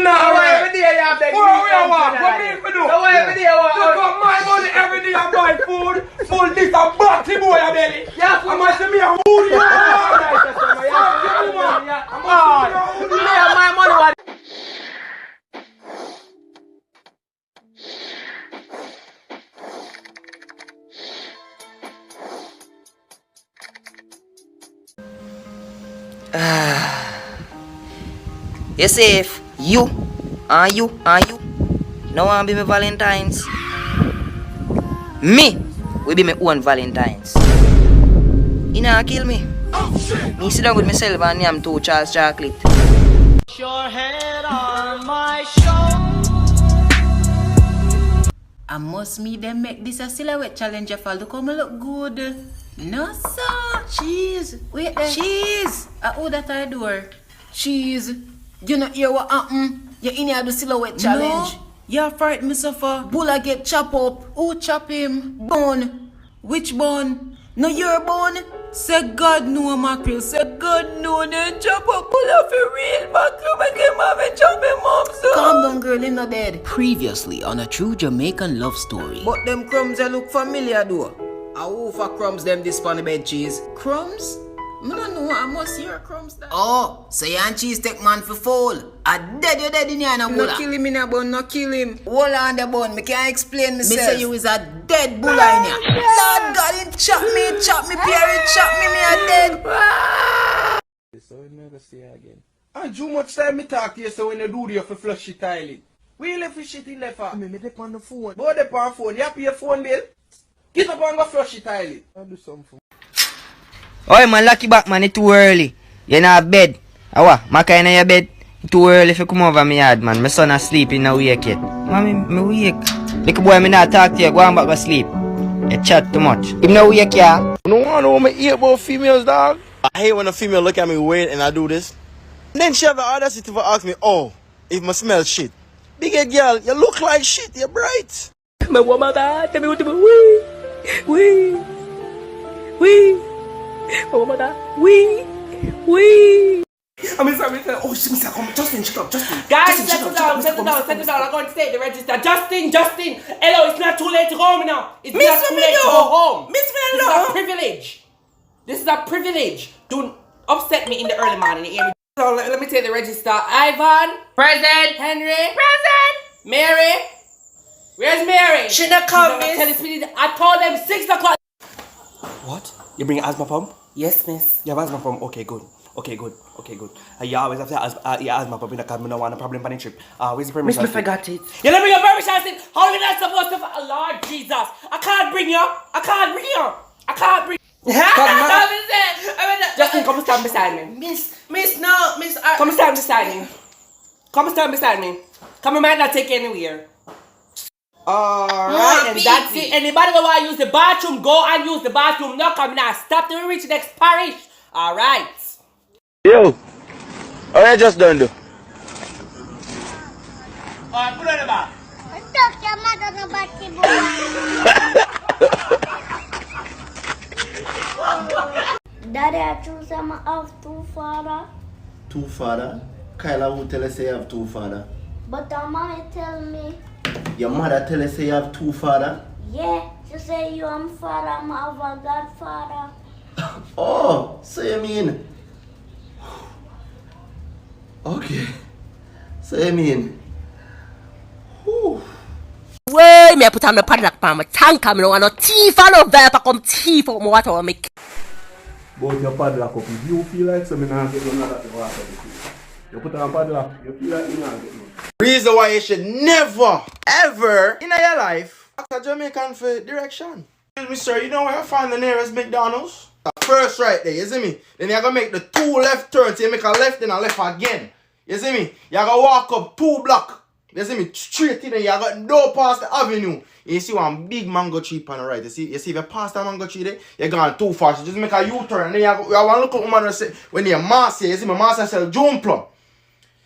not every day you have to what me for do? every day you Look up my money every day I buy food. Full this a boxy boy a belly. Yeah, I must be a hoodie. my money. You safe? You? You? No one be my Valentine's. Me? We be my own Valentine's. You know, kill me. Me sit down with myself and name 2 Charles Chocolate. Your head on my shoulder. I must meet them make this a silhouette challenge if I look how me look good. No sir. Cheese. Wait there. Cheese. Who that I door? Cheese. You know hear what happen? You in here do silhouette challenge. No. You're fright me suffer. Bulla get chop up. Who chop him? Bone. Which bone? No your bone. Say God no mackerel. Say God no then chop up. Pull off a real mackerel. Make him have a chop him up so. Calm down girl, him not dead. Previously on a true Jamaican love story. But them crumbs they look familiar though. Who for crumbs them this on the bed cheese? Crumbs? I don't know, I must hear crumbs that. Oh, so you and cheese take man for fall. I dead you dead in here no bulla. No kill him in a bun, no kill him. Hold on the bun, me can't explain myself. Me say you is a dead bulla in here. Lord God, him chop me, Pierre, chop me a dead. So we never see her again. And too much time me talk to you so when you do you for flush the toilet. We left the shit in there for me dip on the phone. But dip on phone, you have your phone bill? Get up and go flush the toilet. I'll do something. Oi man, lucky back man, it's too early. You in a bed. Awa, Maka in your bed. It's too early if you come over me yard man. My son asleep in the wake yet. Mommy, me wake. Little boy, me not talk to you, go on back to sleep. You chat too much. Him no wake ya. You don't want to know what me eat about females, dog. I hate when a female look at me weird and I do this. And then she have the audacity to ask me, oh, if I smell shit. Big head girl, you look like shit, you're bright. My woman, tell me what to do. Wee. Oh my God. Wee. I'm sorry. Oh, Justin, shut up, Justin. Guys, settle down. I'm going to stay at the register. Justin. Hello, it's not too late to go home now. It's not too late to go home. This is a privilege. This is a privilege. Don't upset me in the early morning. So let me take the register. Ivan. Present. Henry. Present. Mary. Where's Mary? She not come, miss. I told them 6 o'clock. What? You bring asthma pump? Yes, miss. You have asthma pump? Okay, good. You always have to asthma pump in the car. We don't want a problem on the trip. Where's the permission? Miss, me forgot it. You let me your permission slip. How are you not supposed to? Lord Jesus. I can't bring you. Justin, come stand beside me. Miss, Come stand beside me. Come, I might not take you anywhere. Alright, and that's it. Anybody that want to use the bathroom, go and use the bathroom. No, come now. Stop till we reach the next parish. Alright. Yo, what you just done do? Alright, put on the back. I took your mother no basketball. Daddy, I choose some of 2 father. 2 father? Kyla who tell us you have 2 father? But the mommy tell me. Your mother tell us you have 2 father? Yeah, she say you am father, I'm have a godfather. Oh, so you mean? Okay. So you mean? Whew. Wait, me put on my padlock for my tank. I don't want no thief or no viper come thief out my water or me. But your padlock up, if you feel like something not get none of that water. You put on padlock, you feel like you not get none. Reason why you should never, ever in your life ask a Jamaican for direction. Excuse me, sir, you know where I find the nearest McDonald's? First right there, you see me? Then you're gonna make the 2 left turns. You make a left and a left again. You see me? You're gonna walk up 2 blocks. You see me? Straight in there, you got no past the avenue. You see one big mango tree on the right. You see if you pass that mango tree there, you're going too fast. You just make a U-turn and then you have one look at woman say, when you're Marcia, you see my Marcia sell June plum.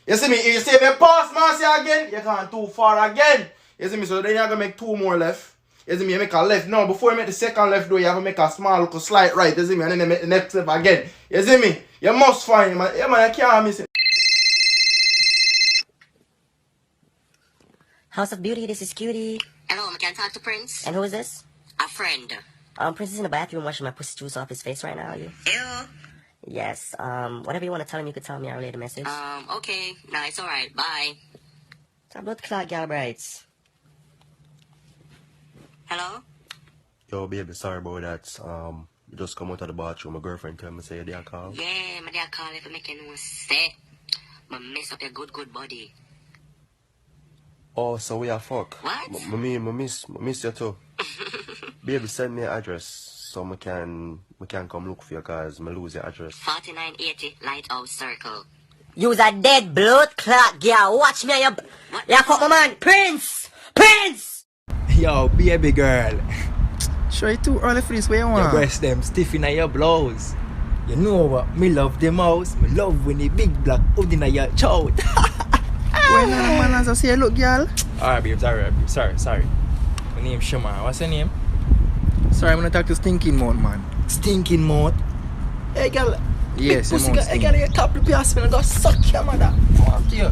You see me? If you see if you pass Marcia again, you're going too far again. You see me? So then you're gonna make 2 more left. You see me? You make a left. Now before you make the second left though, you have to make a small little slight right. You see me? And then you make the next left again. You see me? You must find man. Yeah man, I can't miss it. House of Beauty, this is Cutie. Hello, I can talk to Prince? And who is this? A friend. Prince is in the bathroom washing my pussy juice off his face right now, are you? Ew. Yes, whatever you want to tell him, you could tell me. I'll relay the message. Okay. No, it's alright. Bye. Top blood clot, gal brights. Hello? Yo, baby, sorry about that. Just come out of the bathroom. My girlfriend tell me say your dad call. Yeah, my dad call if I make you know say. I mess up your good body. Oh, so we are fuck. What? I miss you too. Baby, send me your address so I can come look for you cause I lose your address. 4980 Lighthouse Circle. You's a dead blood clot, girl. Watch me, you. Yeah, fuck my man. Prince! Prince! Yo, baby girl. Sure, it's too early for this. Where you Your want? breast them stiff in your blouse. You know what? Me love the mouse. Me love when the big black hood in your chow. When a man has to say, look, girl. Alright, babe. Sorry. My name's Shema. What's your name? Sorry, I'm gonna talk to Stinking Mouth, man. Stinking mouth. Hey, girl. Yes, big pussy your mouth girl. Hey, girl, you top the piece. I'm gonna go suck your mother. Fuck you.